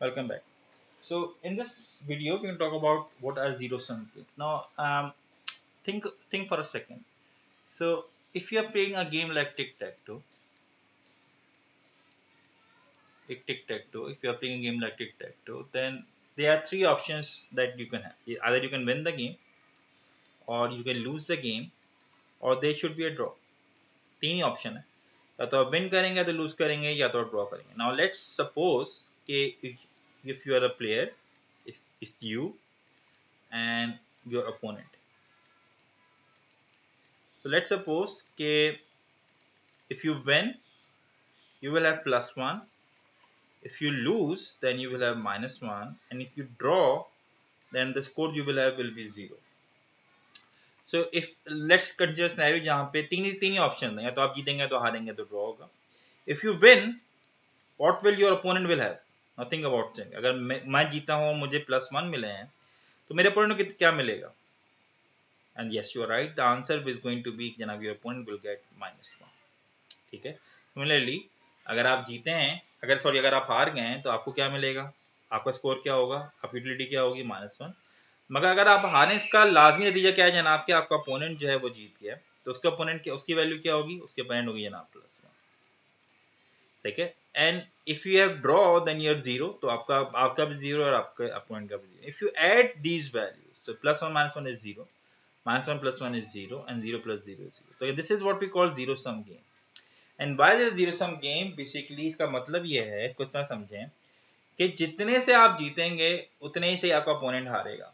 Welcome back. So in this video, we can talk about what are zero sum games. Now, think for a second. So if you are playing a game like tic tac toe, if you are playing a game like tic-tac-toe, then there are three options that you can have. Either you can win the game, or you can lose the game, or there should be a draw. तीन ही option है, या तो आप win करेंगे या तो loose करेंगे या तो ड्रॉ करेंगे. नाउ लेट्स सपोज कि if you are a player, if it's you and your opponent. So let's suppose कि if you win you will have +1, if you lose then you will have -1, and if you draw then the score you will have will be 0. So if let's consider scenario जहाँ पे तीन ही option है, या तो आप जीतेंगे या तो हारेंगे तो ड्रॉ होगा. If you win, what will your opponent will have? Nothing about thing. अगर मैं जीता हूँ मुझे +1 मिले हैं तो मेरे opponent को क्या मिलेगा? And yes, you are right, the answer is going to be जनाब your opponent will get -1. ठीक है. Similarly, अगर आप जीते हैं, अगर आप हार गए हैं तो आपको क्या मिलेगा? आपका स्कोर क्या होगा? आपकी यूटिलिटी क्या होगी? -1. मगर अगर आप हारे, इसका लाजमी नतीजा क्या है जनाब कि आपका अपोनेंट जो है वो जीत गया, तो उसका अपोनेंट क्या, उसकी वैल्यू क्या होगी? उसके अपोनेंट होगी जनाब +1. ठीक है. And if you have draw then your 0, तो आपका भी 0 और आपके अपोनेंट का भी 0. If you add these values, so +1 -1 is 0, -1 + 1 is 0, and 0 + 0 is 0. तो this is what we call zero sum game. And why this zero sum game, basically इसका मतलब ये है, इसको इस तरह समझें कि जितने से आप जीतेंगे उतने ही से आपका अपोनेंट हारेगा.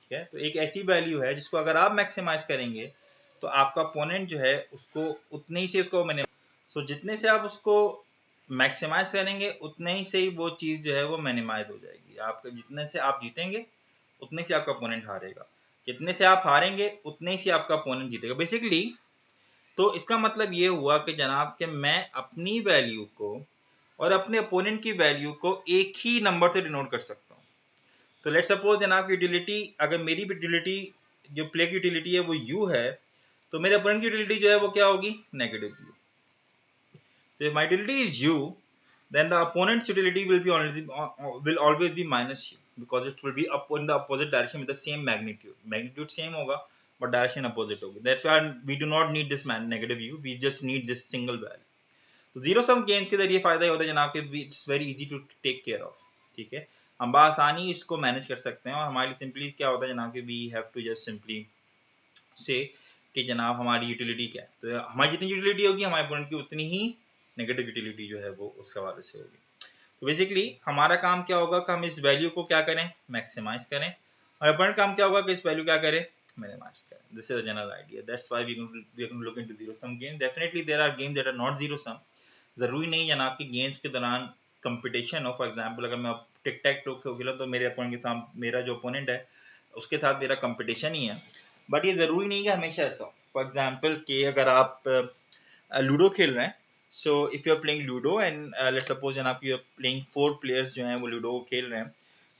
ठीक है. तो एक ऐसी वैल्यू है जिसको अगर आप मैक्सिमाइज करेंगे तो आपका अपोनेंट जो है उसको उतने ही से उसको सो जितने से आप उसको मैक्सिमाइज करेंगे उतने ही से ही वो चीज़ जो है वो मिनिमाइज हो जाएगी. आपके जितने से आप जीतेंगे उतने से आपका अपोनेंट हारेगा, जितने से आप हारेंगे उतने ही से आपका अपोनेंट जीतेगा बेसिकली. तो इसका मतलब ये हुआ कि जनाब कि मैं अपनी वैल्यू को और अपने अपोनेंट की वैल्यू को एक ही नंबर से डिनोट कर सकता हूँ. तो लेट्स सपोज जनाब की यूटिलिटी, अगर मेरी भी यूटिलिटी जो प्ले की यूटिलिटी है वो यू है, तो मेरे अपोनेंट की यूटिलिटी जो है वो क्या होगी? Negative you. So if my utility is u, then the opponent's utility will always be -u, because it will be up in the opposite direction with the same magnitude. Magnitude same होगा but direction opposite होगी. That's why we do not need this negative u. We just need this single value. तो zero sum game के जरिए फायदा ये होता है जनाब कि it's very easy to take care of. ठीक है. हम बआसानी इसको मैनेज कर सकते हैं, और हमारे लिए सिंपली क्या होता है जनाब कि we have to just simply say कि जनाब हमारी यूटिलिटी क्या है. तो हमारी जितनी यूटिलिटी होगी हमारे अपोनेंट की उतनी ही नेगेटिव यूटिलिटी जो है वो उस हवाले से होगी. तो बेसिकली हमारा काम क्या होगा कि हम इस वैल्यू को क्या करें? मैक्सिमाइज करें. और अपोनेंट काम क्या होगा कि इस वैल्यू क्या करें? मिनिमाइज करें. This is the general idea. That's why we can look into zero sum game. Definitely there are games that are not zero sum. जरूरी नहीं जनाब कि गेम्स के दौरान कंपटीशन हो. फॉर एग्जांपल अगर मैं टिक टैक टो खेला तो मेरे अपोनेंट के साथ, मेरा जो अपोनेंट है उसके साथ मेरा कंपटीशन ही है. बट ये ज़रूरी नहीं कि हमेशा ऐसा हो. फॉर एग्जाम्पल कि अगर आप लूडो खेल रहे हैं, so if you are playing ludo and let's suppose जनाब यू आर प्लेइंग 4 प्लेयर्स जो हैं वो लूडो खेल रहे हैं,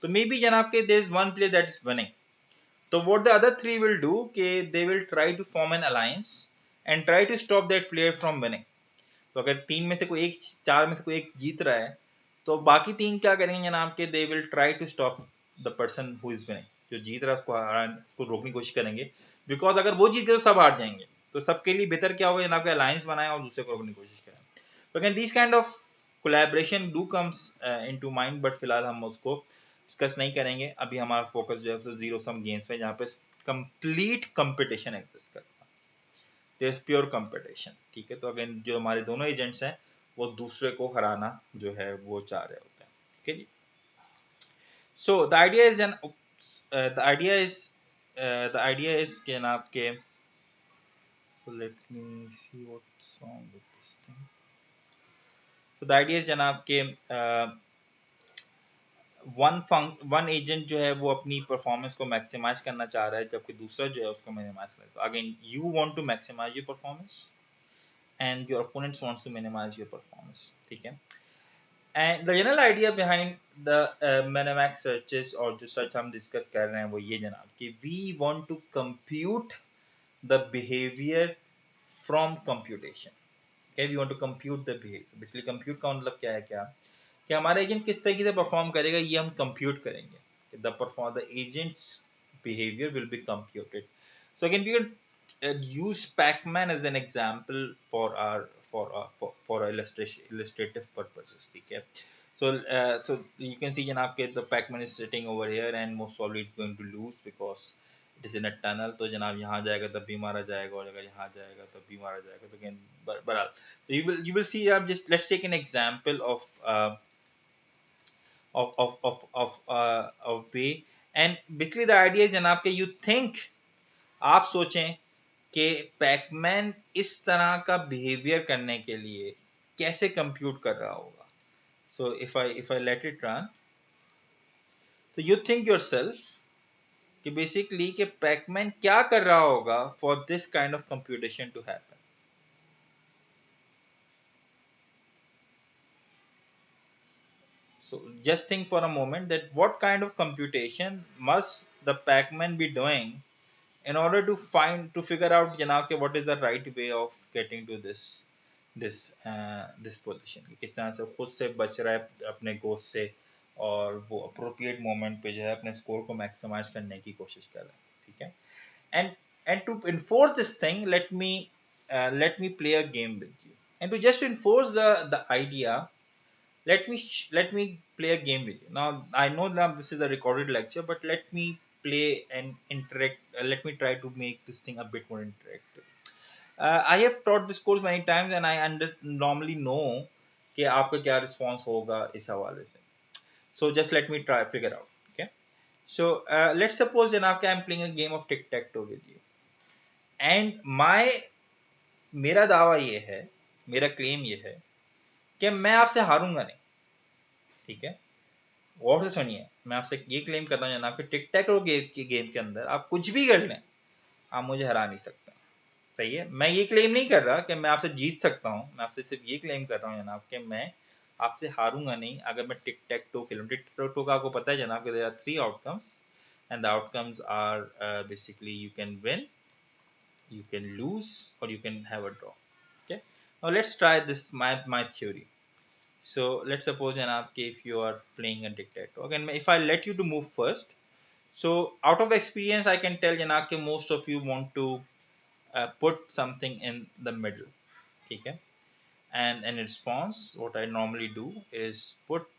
तो मे बी जनाब के there is one player that is winning. तो what the other 3 will do कि they will try to form an alliance and try to stop that player from winning. तो अगर तीन में से कोई एक, चार में से कोई एक जीत रहा है, तो बाकी तीन क्या करेंगे जनाब के they will try to stop the person who is winning. जो जीत रहा है उसको रोकने की कोशिश करेंगे, बिकॉज अगर वो जीत गए तो सब हार जाएंगे. तो सबके लिए बेहतर क्या होगा जनाब के अलायंस बनाए और दूसरे को रोकने की कोशिश करें. तो again this kind of collaboration do comes into mind, but फिलहाल हम उसको डिस्कस नहीं करेंगे. अभी हमारा फोकस जो है जीरो सम गेम्स पे, जहाँ पे कंप्लीट कंपटीशन एग्जिस्ट करता है. There is pure competition. ठीक है. तो अगेन जो हमारे दोनों एजेंट्स हैं वो दूसरे को हराना जो है वो चाह रहे होते हैं. ठीक है जी. So the idea is an the idea is the idea is कि जनाब के, so let me see what's wrong with this thing. So the idea is जनाब के वन एजेंट जो है वो अपनी परफॉर्मेंस को मैक्सिमाइज करना चाह रहा है, जबकि दूसरा जो है उसको मिनिमाइज कर. तो again you want to maximize your performance and your opponent wants to minimize your performance. ठीक है. And the general idea behind the Minimax searches और जो search हम discuss कर रहे हैं वो ये जनाब कि we want to compute the behavior from computation. Okay, we want to compute the behavior. Basically compute का मतलब क्या है, क्या कि हमारा एजेंट किस तरीके से परफॉर्म करेगा, ये हम कंप्यूट करेंगे. The agents behavior will be computed. So again, we can use Pacman as an example for our for illustrative purposes. ठीक है. So you can see जनाब के the Pacman is sitting over here and most probably it's going to lose because it is in a tunnel. तो जनाब यहाँ जाएगा तब भी मारा जाएगा और अगर यहाँ जाएगा तब भी मारा जाएगा. तो again बहरहाल so you will see just let's take an example of way. And basically the idea is जनाब के you think आप सोचें कि पैकमैन इस तरह का बिहेवियर करने के लिए कैसे कंप्यूट कर रहा होगा. So if I let it run, तो यू थिंक योरसेल्फ कि बेसिकली कि पैकमैन क्या कर रहा होगा for this kind of computation to happen. So just think for a moment that what kind of computation must the Pacman be doing in order to figure out जनाब के what is the right way of getting to this position, कि किस तरह से खुद से बच रहा है अपने गोस्ट से और वो अप्रोप्रिएट मोमेंट पे जो है अपने स्कोर को मैक्सिमाइज करने की कोशिश कर रहा है. ठीक है. and to enforce this thing, let me play a game with you, and to just enforce the idea, let me play a game with you. Now I know that this is a recorded lecture, but let me play and interact. Let me try to make this thing a bit more interactive. I have taught this course many times and I normally know कि आपका क्या response होगा इस हवाले से. So just let me try figure out. Okay. So let's suppose जनाब कि I'm playing a game of tic tac toe with you, and मेरा दावा ये है, मेरा क्लेम ये है कि मैं आपसे हारूंगा नहीं. ठीक है. और से सुनिए, मैं आपसे ये क्लेम कर रहा हूँ जनाब कि टिक टैक के गेम के अंदर आप कुछ भी कर लें, आप मुझे हरा नहीं सकते. सही है. मैं ये क्लेम नहीं कर रहा कि मैं आपसे जीत सकता हूँ, मैं आपसे सिर्फ ये क्लेम कर रहा हूँ जनाब कि मैं आपसे हारूंगा नहीं अगर मैं टिक टैक टो खेलूँ. टिक टैक टो का आपको पता है जनाब कि there are 3 outcomes and the outcomes are basically you can win, you can lose, or you can have a draw. Okay. Now let's try this my theory. So let's suppose janab ke if you are playing a tic-tac-toe, again if I let you to move first, so out of experience I can tell janab ke most of you want to put something in the middle. Okay. And in response what I normally do is put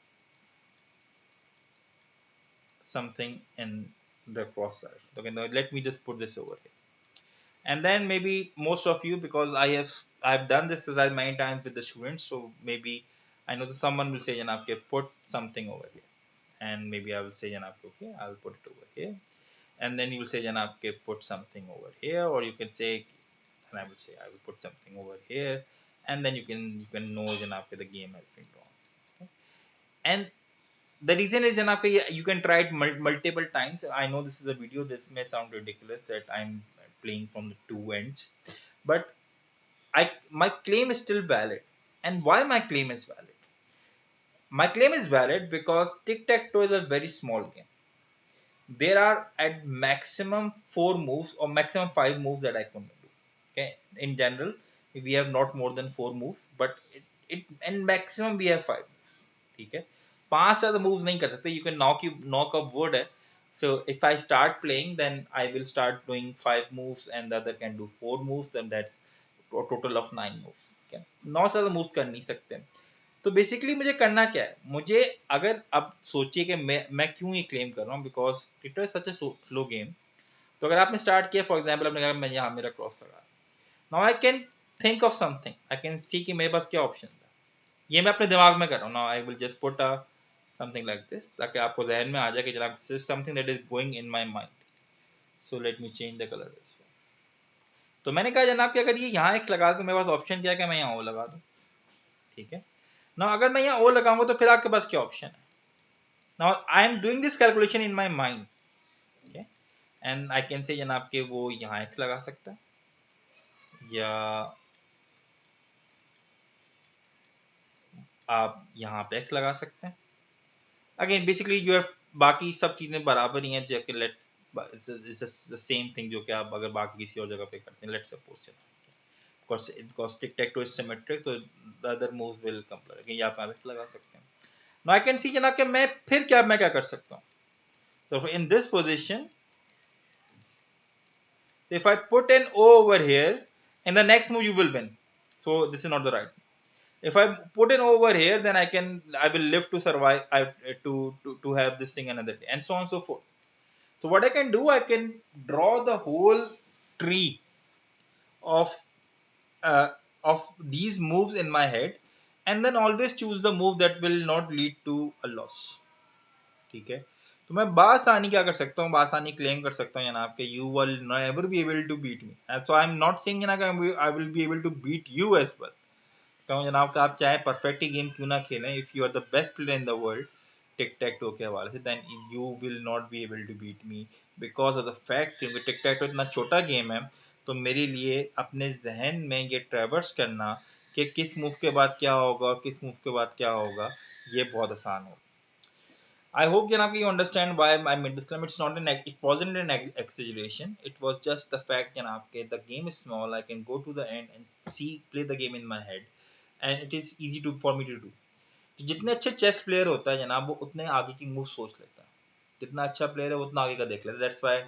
something in the cross side. Okay, now let me just put this over here. And then maybe most of you, because I've done this exercise many times with the students, so maybe I know that someone will say janab ke put something over here, and maybe I will say janab ke okay I'll put it over here, and then you will say janab ke put something over here, or you can say, and I will say I will put something over here, and then you can know janab ke the game has been drawn. Okay? And the reason is janab ke you can try it multiple times. I know this is a video, this may sound ridiculous that I'm playing from the two ends, but my claim is still valid. And why my claim is valid? My claim is valid because tic-tac-toe is a very small game. There are at maximum 4 moves or maximum 5 moves that I can do. Okay, in general we have not more than 4 moves, but it and maximum we have 5 moves. ठीक है. 5 ज़्यादा moves नहीं कर सकते. You can knock a word है. So if I start playing, then I will start doing 5 moves and the other can do 4 moves, then that's a total of 9 moves. Okay. 9 से ज़्यादा moves कर नहीं सकते. तो बेसिकली मुझे करना क्या है, मुझे अगर अब सोचिए कि मैं क्यों ये क्लेम कर रहा हूँ, because Twitter is such a slow game. तो अगर आपने स्टार्ट किया, फॉर एग्जाम्पल आपने कहा मैं यहाँ मेरा क्रॉस लगा, now I can think of something, I can see कि मेरे पास क्या ऑप्शन है. ये मैं अपने दिमाग में कर रहा हूँ. Now I will just put a something like this, ताकि आपको जहन में आ जाए कि जनाब this is something that is going in my mind. So let me change the colour this. तो मैंने कहा जनाब कि अगर ये यहाँ एक्स लगा दूँ, मेरे पास ऑप्शन क्या है कि मैं यहाँ ओ लगा दूँ. ठीक है. ना अगर मैं यहाँ ओ लगाऊंगा तो फिर आपके पास क्या ऑप्शन है. Now I am doing this calculation in my mind. Okay. And I can say जनाब के वो यहाँ एक्स लगा सकता है या आप यहाँ पे एक्स लगा सकते हैं. अगेन बेसिकली यू हैव बाकी सब चीज़ें बराबर ही हैं, जो कि लेट द सेम थिंग जो कि आप अगर बाकी किसी और जगह पे करते हैं. Let's suppose because tic-tac-toe is symmetric, so the other moves will come. यहाँ पे आप एक्स लगा सकते हैं. आई कैन सी जना कि मैं क्या कर सकता हूँ. So in this position, if I put an O over here, in the next move you will win. So this is not the right. If I put an O over here, then I will live to survive. To have this thing another day, and so on and so forth. So what I can do, I can draw the whole tree of uh, of these moves in my head, and then always choose the move that will not lead to a loss. ठीक है. तो मैं बासानी क्या कर सकता हूँ, बासानी claim कर सकता हूँ जनाब कि you will never be able to beat me. So I am not saying जनाब I will be able to beat you as well. कहूँ जनाब का आप चाहे परफेक्ट ही गेम क्यों ना खेलें, if you are the best player in the world tic tac toe के हवाले से, then you will not be able to beat me because of the fact, क्योंकि टिक टैक टो इतना छोटा गेम है. तो मेरे लिए अपने जहन में ये ट्रैवर्स करना कि किस मूव के बाद क्या होगा और किस मूव के बाद क्या होगा, ये बहुत आसान होगा. I hope Janab you understand why I made this claim. It's not it wasn't an exaggeration. It was just the fact Janab the game is small. I can go to the end and play the game in my head, and it is easy for me to do. तो जितने अच्छे chess player होता है जनाब वो उतने आगे की मूव सोच लेता है. जितना अच्छा प्लेयर है उतना आगे का देख लेता है. That's why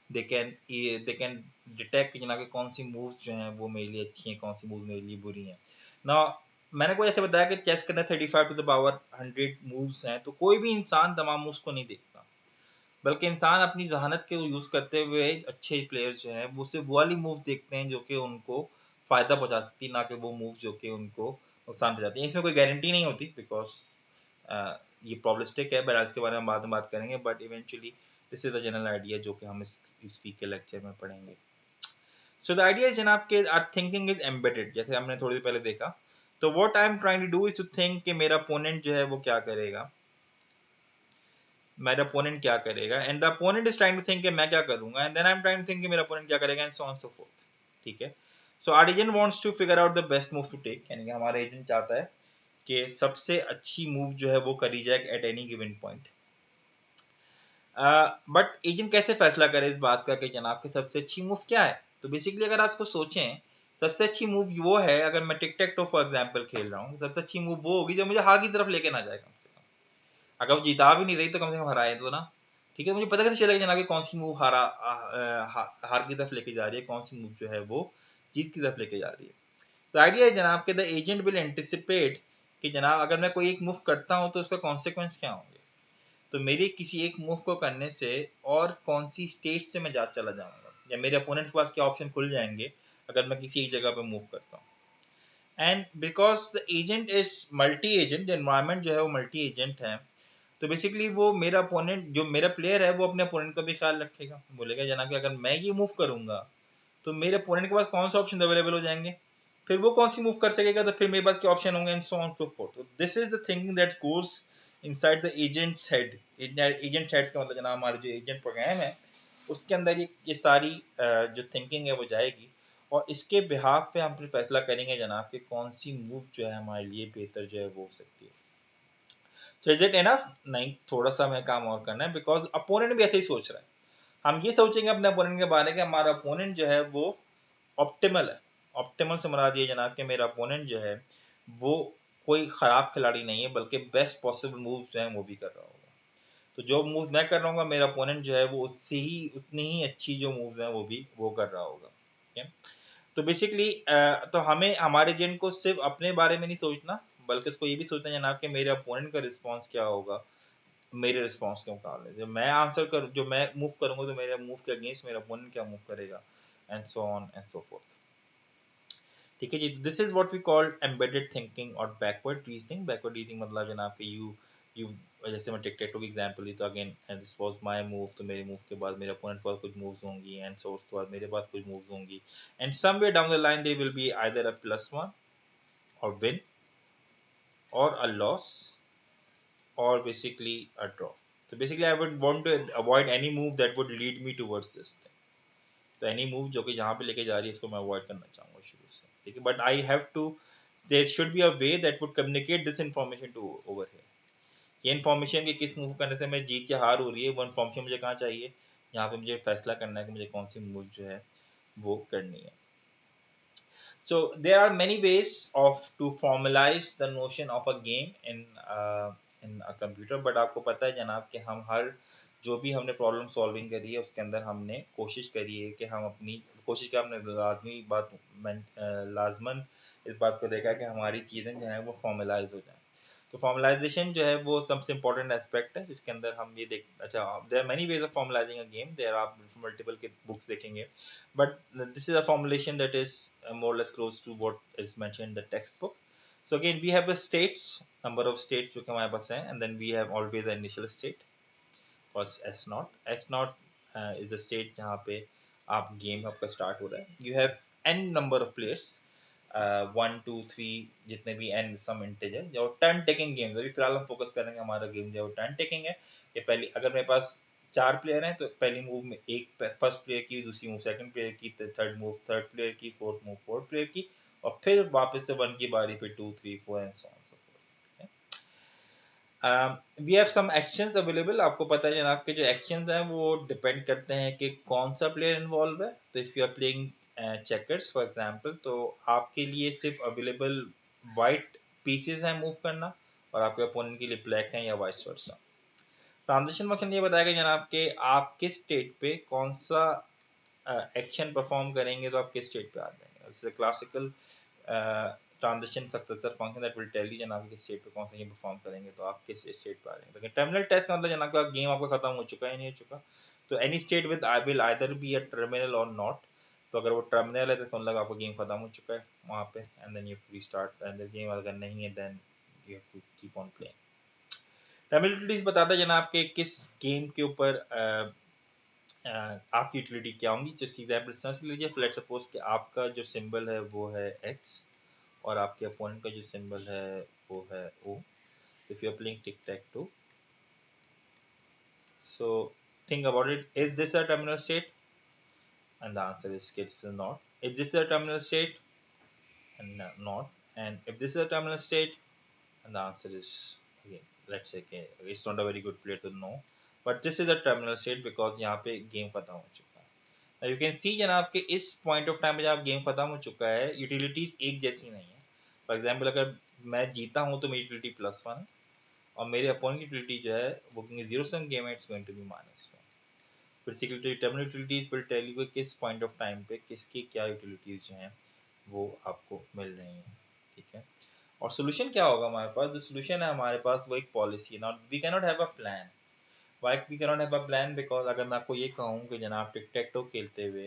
they can detect जनाब के कौन सी मूव्स जो हैं वो मेरे लिए अच्छी हैं, कौन सी मूव मेरे लिए बुरी हैं. नाउ मैंने कोई ऐसे बताया कि चेस के अंदर 35 टू द पावर 100 मूव्स हैं, तो कोई भी इंसान तमाम मूव्स को नहीं देखता, बल्कि इंसान अपनी जहानत के यूज करते हुए अच्छे प्लेयर्स जो हैं वो सिर्फ वो वाली मूव देखते हैं जो कि उनको फायदा पहुंचा सकती है, ना कि वो मूव जो कि उनको नुकसान पहुंचाती है. इसमें कोई गारंटी नहीं होती बिकॉज ये प्रॉब्लमिस्टिक है, बट इसके बारे में बाद में बात करेंगे. But eventually this is the general idea जो कि हम इस वीक के लेक्चर में पढ़ेंगे. सो द आइडिया इज जनाब के आर थिंकिंग इज एम्बेडेड, जैसे हमने थोड़ी देर पहले देखा. तो what I am trying to do is to think कि मेरा अपोनेंट जो है वो क्या करेगा, मेरा अपोनेंट क्या करेगा, and the opponent is trying to think कि मैं क्या करूंगा, and then I am trying to think कि मेरा अपोनेंट क्या करेगा, and so on so forth. ठीक है. So our agent wants to figure out the best move to take, यानी कि हमारा एजेंट चाहता है कि सबसे अच्छी मूव जो है वो करी जाए at any given point. But agent कैसे फैसला करे इस बात का कि जनाब की सबसे अच्छी मूव क्या है. तो बेसिकली अगर आप इसको सोचें, सबसे अच्छी मूव वो है, अगर मैं टिक टैक टो फॉर एग्जांपल खेल रहा हूँ, सबसे अच्छी मूव वो होगी जो मुझे हार की तरफ लेके ना जाए. कम से कम अगर वो जीता भी नहीं रही तो कम से कम हराए तो ना. ठीक है. मुझे पता कैसे चलेगा जनाब कि कौन सी मूव हार की तरफ लेके जा रही है, कौन सी मूव जो है वो जीत की तरफ लेके जा रही है. तो आइडिया है जनाब के द एजेंट विल एंटिसिपेट कि जनाब अगर मैं कोई एक मूव करता हूँ तो उसका कॉन्सिक्वेंस क्या होंगे. तो मेरे किसी एक मूव को करने से और कौन सी स्टेज से मैं चला जाऊंगा, या मेरे अपोनेंट के पास क्या ऑप्शन खुल जाएंगे अगर मैं किसी एक जगह पे मूव करता हूँ. And because the agent is multi agent, environment जो है वो मल्टी एजेंट है, तो बेसिकली वो मेरा अपोनेंट जो मेरा प्लेयर है वो अपने अपोनेंट का भी ख्याल रखेगा. बोलेगा जनाब कि अगर मैं ये मूव करूंगा तो मेरे अपोनेंट के पास कौन सा ऑप्शन अवेलेबल हो जाएंगे, फिर वो कौन सी मूव कर सकेगा, तो फिर मेरे पास क्या ऑप्शन होंगे, and so on so forth. तो this is the thinking that goes inside the agent's head. Agent heads का मतलब जनाब हमारे जो एजेंट प्रोग्राम है उसके अंदर ये सारी जो थिंकिंग है वो जाएगी, और इसके बिहाफ पे हम फिर फैसला करेंगे जनाब कि कौन सी मूव जो है हमारे लिए बेहतर जो है वो हो सकती है. So is it enough? नहीं, थोड़ा सा हमें काम और करना है, बिकॉज अपोनेंट भी ऐसे ही सोच रहा है. हम ये सोचेंगे अपने अपोनेंट के बारे में कि हमारा अपोनेंट जो है वो ऑप्टिमल है. ऑप्टिमल से मुराद ये जनाब कि मेरा अपोनेंट जो है वो कोई ख़राब खिलाड़ी नहीं है, बल्कि बेस्ट पॉसिबल मूव जो है वो भी कर रहा होगा. तो जो मूव मैं कर रहा हूँ मेरा अपोनेंट जो है वो उससे ही उतनी ही अच्छी जो मूव्स हैं वो भी वो कर रहा होगा. ठीक है. तो बेसिकली तो हमें हमारे एजेंट को सिर्फ अपने बारे में नहीं सोचना, बल्कि उसको ये भी सोचना है जनाब कि मेरे अपोनेंट का रिस्पॉन्स क्या होगा मेरे रिस्पॉन्स के मुकाबले. जब मैं आंसर कर जो मैं मूव करूंगा तो मेरे मूव के अगेंस्ट मेरा अपोनेंट क्या मूव करेगा, and so on and so forth. ठीक है जी. This is what we call embedded thinking और बैकवर्ड रीजनिंग. बैकवर्ड रीजनिंग मतलब जनाब कि यू जैसे मैं टिक टैक टो की एग्जांपल दी तो again this was my move, तो मेरे मूव के बाद मेरे अपोनेंट के पास कुछ मूव्स होंगी, एंड सो उसके बाद मेरे पास कुछ मूव्स होंगी, and somewhere down the line there will be either a +1 or win or a loss or basically a draw. So basically I would want to avoid any move that would lead me towards this thing. तो any move जो कि जहाँ पे लेके जा रही है उसको मैं अवॉइड करना चाहूँगा शुरू से. ठीक है. But I have to there should be a way that would communicate this information to over here. ये इन्फॉर्मेशन कि किस मूव करने से मैं जीत या हार हो रही है वो इन्फॉर्मेशन मुझे कहाँ चाहिए, यहाँ पे मुझे फैसला करना है कि मुझे कौन सी मूव जो है वो करनी है. So there are many ways of to formalize the notion of a game in in a computer, but आपको पता है जनाब कि हम हर जो भी हमने प्रॉब्लम सॉल्विंग करी है उसके अंदर हमने कोशिश करी है कि हम अपनी कोशिश की, हमने लाजमन इस बात को देखा कि हमारी चीज़ें जो हैं वो फॉर्मलाइज हो जाएं। तो फॉर्मलाइजेशन जो है वो सबसे इंपॉर्टेंट एस्पेक्ट है, जिसके अंदर हम ये देख, अच्छा there are many ways of formalising a game, there आप मल्टीपल के बुक्स देखेंगे, but this is a formulation that is more less close to what is mentioned in the text book. So again we have the states, number of states जो कि हमारे पास हैं, and then we have always the initial state called S naught. S naught is the state जहाँ पे आप game आपका start हो रहा है. You have n number of players, 1 2 3 जितने भी n सम इंटीजर, जो टर्न टेकिंग गेम, अभी फिलहाल हम फोकस करेंगे हमारा गेम जो टर्न टेकिंग है. ये पहली, अगर मेरे पास 4 प्लेयर हैं तो पहली मूव में एक फर्स्ट प्लेयर की, दूसरी मूव सेकंड प्लेयर की, थर्ड मूव थर्ड प्लेयर की, फोर्थ मूव फोर्थ प्लेयर की, और फिर वापस से 1 की बारी पे 2 3 4 and so on so forth. We have some actions available. आपको पता है जनाब के जो एक्शंस हैं वो डिपेंड करते हैं कि कौन सा प्लेयर इन्वॉल्व है. तो if you are playing checkers for example, तो आपके लिए सिर्फ अवेलेबल वाइट पीसेस हैं मूव करना, और आपके अपोनेंट के लिए ब्लैक हैं या वाइस वर्सा. ट्रांजिशन फंक्शन ये बताएगा जनाब कि आप किस स्टेट पे कौन सा एक्शन परफॉर्म करेंगे तो आप किस स्टेट पे आ जाएंगे. It's a classical transition successor function that will tell you जनाब किस स्टेट पे कौन सा गेम परफॉर्म करेंगे तो आप किस स्टेट पे आ जाएंगे. लेकिन टर्मिनल टेस्ट का मतलब जनाब का गेम आपका खत्म हो चुका है नहीं हो चुका, तो any state with I will either be a terminal और नॉट. तो अगर वो टर्मिनल है तो मतलब आपका गेम खत्म हो चुका है वहाँ पे, and then you restart and the game. अगर नहीं है then you have to keep on playing. Terminalities बताता है जनाब के किस गेम के ऊपर आपकी यूटिलिटी क्या होंगी. जिसकी एग्जाम्पल समझ लीजिए, लेट्स सपोज कि आपका जो सिंबल है वो है x और आपके अपोनेंट का जो सिंबल है वो है o. If you are playing tic tac toe, so think about it, is this a terminal state? And the answer is it's not. Is this a terminal state? And not. And if this is a terminal state, and the answer is again, let's say okay, it's not a very good player to know, but this is a terminal state because यहाँ पे game खत्म हो चुका है. Now you can see जनाब कि इस point of time पे जब गेम खत्म हो चुका है यूटिलिटीज एक जैसी नहीं है. फॉर एग्जांपल अगर मैं जीता हूँ तो मेरी यूटिलिटी +1 और मेरे अपोनेंट यूटिलिटी जो है वो क्योंकि जीरो सम गेम है, it's going to be -1. Basically terminal utilities will tell you किस पॉइंट ऑफ टाइम पे किसकी क्या यूटिलिटीज जो हैं वो आपको मिल रही हैं. ठीक है. और सोल्यूशन क्या होगा हमारे पास? जो सोल्यूशन है हमारे पास वो एक पॉलिसी है. Not we can not have a plan. Why we can not have a plan? Because अगर मैं आपको ये कहूँ कि जनाब टिक टैक टो खेलते हुए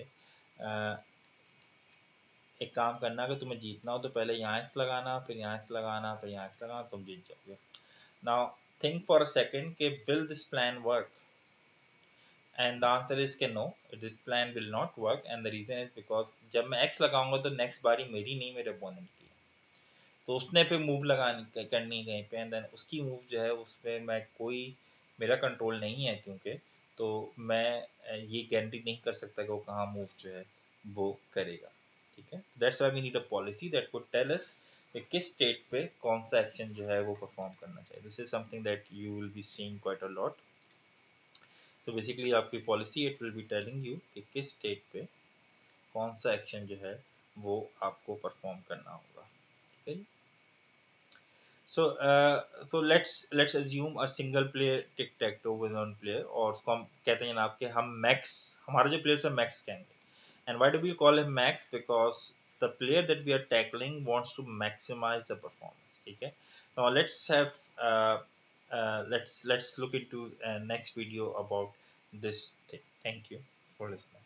एक काम करना, कि तुम्हें जीतना हो तो पहले यहाँ से लगाना, फिर यहाँ से लगाना, फिर यहाँ से लगाना, तुम जीत जाओगे. Now think for a second कि will this plan work? And the answer is के no, this plan will not work. And the reason is because जब मैं एक्स लगाऊंगा तो नेक्स्ट बारी मेरी नहीं, मेरे अपोनेंट की. तो उसने फिर मूव लगानी करनी कहीं पे, एंड देन उसकी मूव जो है उस पर मैं कोई, मेरा कंट्रोल नहीं है क्योंकि, तो मैं ये गारंटी नहीं कर सकता कि वो कहाँ मूव जो है वो करेगा. ठीक है. That's why we need a policy that would tell us कि किस स्टेट पे कौन सा एक्शन जो है वो परफॉर्म करना चाहिए. This is something that you will be seeing quite a lot. तो बेसिकली आपकी policy it will be telling you कि किस स्टेट पे कौन सा एक्शन जो है वो आपको परफॉर्म करना होगा. ठीक है. So let's assume a single player tic tac toe with one player, और उसको हम कहते हैं जनाब कि हम मैक्स, हमारा जो प्लेयर है मैक्स कहेंगे. And why do we call him max? Because the player that we are tackling wants to maximize the performance. ठीक है. Now let's look into next video about this thing. Thank you for listening.